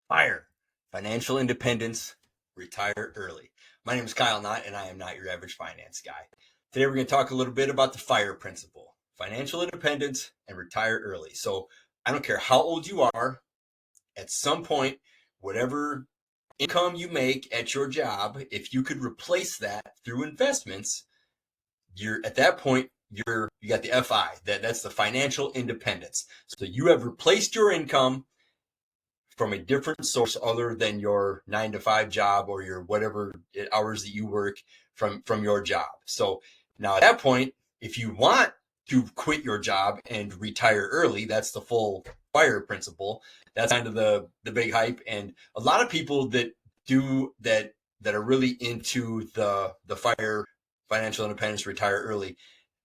FIRE, financial independence, retire early. My name is Kyle Knott, and I am not your average finance guy. Today, we're going to talk a little bit about the FIRE principle, financial independence, and retire early. So, I don't care how old you are, at some point, whatever income you make at your job, if you could replace that through investments, you're at that point, you got the FI. That's the financial independence. So you have replaced your income from a different source other than your 9 to 5 job or your whatever hours that you work from your job. So now at that point, if you want to quit your job and retire early, that's the full FIRE principle. That's kind of the big hype. And a lot of people that do that are really into the FIRE, financial independence, retire early,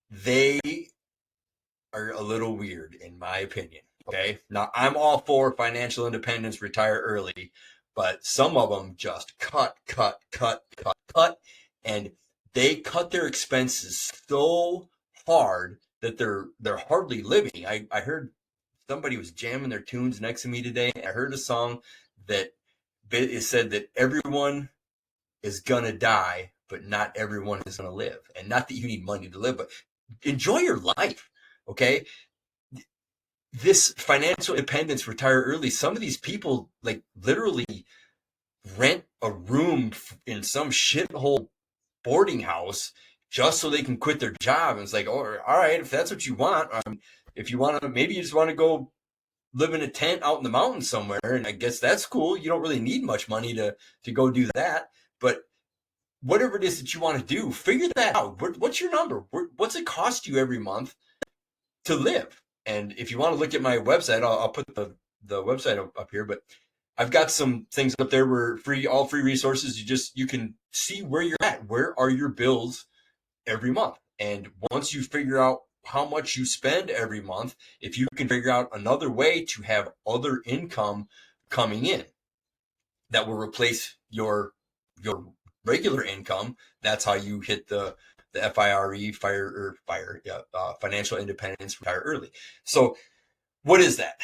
they are a little weird in my opinion. Okay. Now I'm all for financial independence, retire early, but some of them just cut. And they cut their expenses so hard that they're hardly living. I heard somebody was jamming their tunes next to me today. And I heard a song that it said that everyone is gonna die, but not everyone is gonna live. And not that you need money to live, but enjoy your life. Okay. This financial independence, retire early. Some of these people like literally rent a room in some shithole boarding house just so they can quit their job. And it's like, oh, all right, if that's what you want, if you want to, maybe you just want to go live in a tent out in the mountains somewhere, and I guess that's cool. You don't really need much money to go do that, but whatever it is that you want to do, figure that out. What's your number? What's it cost you every month to live? And if you want to look at my website, I'll put the website up here, but I've got some things up there where all free resources. You can see where you're at. Where are your bills every month? And once you figure out how much you spend every month, if you can figure out another way to have other income coming in that will replace your regular income, that's how you hit the financial independence, retire early. So what is that?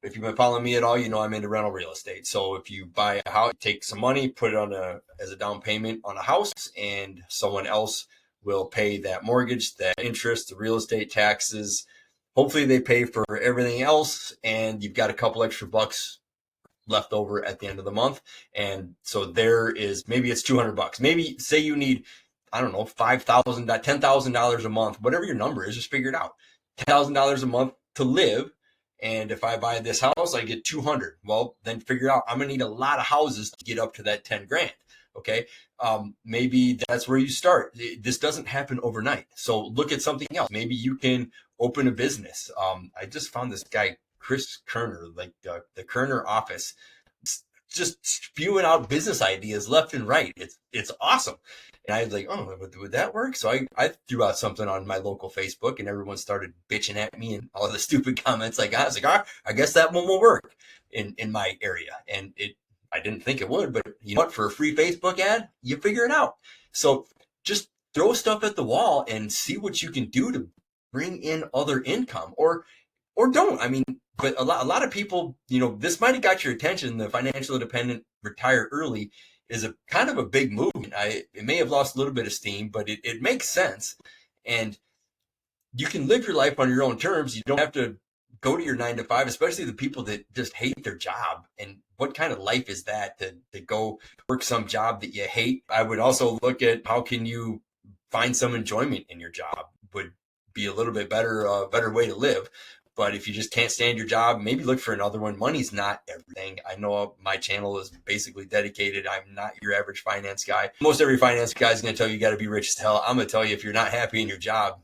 If you've been following me at all, you know I'm into rental real estate. So if you buy a house, take some money, put it as a down payment on a house, and someone else will pay that mortgage, that interest, the real estate taxes. Hopefully they pay for everything else, and you've got a couple extra bucks left over at the end of the month. And so there is, maybe it's $200. Maybe say you need, I don't know, $5,000, $10,000 a month, whatever your number is, just figure it out. $10,000 a month to live. And if I buy this house, I get 200. Well, then figure out I'm going to need a lot of houses to get up to that 10 grand. Okay. Maybe that's where you start. This doesn't happen overnight. So look at something else. Maybe you can open a business. I just found this guy, Chris Kerner, like the Kerner office, just spewing out business ideas left and right. It's awesome. And I was like, oh, would that work? So I threw out something on my local Facebook, and everyone started bitching at me and all the stupid comments I got. I was like, I guess that one will work in my area. And I didn't think it would, but you know what? For a free Facebook ad, you figure it out. So just throw stuff at the wall and see what you can do to bring in other income, or don't. I mean, but a lot of people, this might have got your attention. The financial independent, retire early is a kind of a big movement. It may have lost a little bit of steam, but it makes sense. And you can live your life on your own terms. You don't have to go to your 9 to 5, especially the people that just hate their job. And what kind of life is that to go work some job that you hate? I would also look at how can you find some enjoyment in your job. Would be a little bit better way to live. But if you just can't stand your job, maybe look for another one. Money's not everything. I know my channel is basically dedicated. I'm not your average finance guy. Most every finance guy is going to tell you got to be rich as hell. I'm going to tell you, if you're not happy in your job,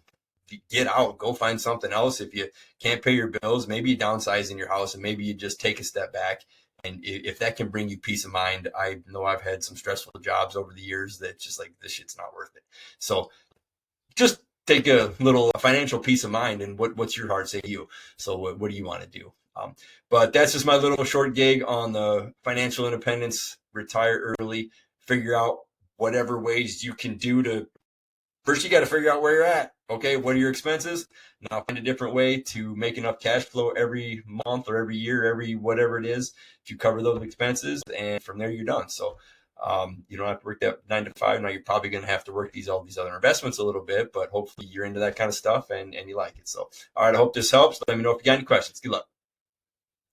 get out, go find something else. If you can't pay your bills, maybe you downsize in your house, and maybe you just take a step back. And if that can bring you peace of mind, I know I've had some stressful jobs over the years that just like, this shit's not worth it. So just take a little financial peace of mind, and what's your heart say to you? So what do you want to do? But that's just my little short gig on the financial independence, retire early, figure out whatever ways you can do to, first you got to figure out where you're at. Okay, what are your expenses? Now find a different way to make enough cash flow every month or every year, every whatever it is, to cover those expenses, and from there you're done. So you don't have to work that 9 to 5. Now you're probably going to have to work all these other investments a little bit, but hopefully you're into that kind of stuff and you like it. So, all right, I hope this helps. Let me know if you got any questions. Good luck.